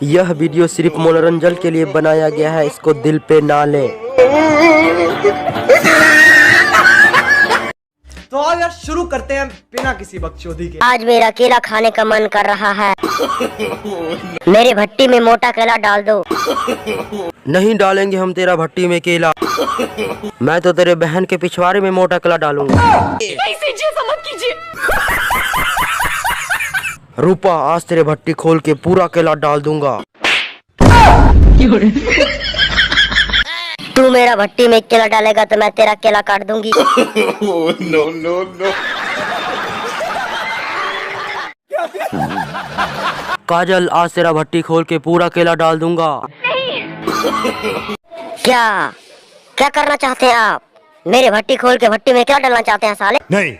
यह वीडियो सिर्फ मनोरंजन के लिए बनाया गया है, इसको दिल पे ना लें। तो आओ यार शुरू करते हैं बिना किसी बकचोदी के। आज मेरा केला खाने का मन कर रहा है। मेरे भट्टी में मोटा केला डाल दो। नहीं डालेंगे हम तेरा भट्टी में केला। मैं तो तेरे बहन के पिछवाड़े में मोटा केला डालूंगा। ऐसे जैसा मत कीजिए। रूपा, आज तेरे भट्टी खोल के पूरा केला डाल दूंगा। तू मेरा भट्टी में केला डालेगा तो मैं तेरा केला काट दूंगी। No no no. काजल, आज तेरा भट्टी खोल के पूरा केला डाल दूंगा। क्या क्या करना चाहते हैं आप? मेरे भट्टी खोल के भट्टी में क्या डालना चाहते हैं साले? नहीं।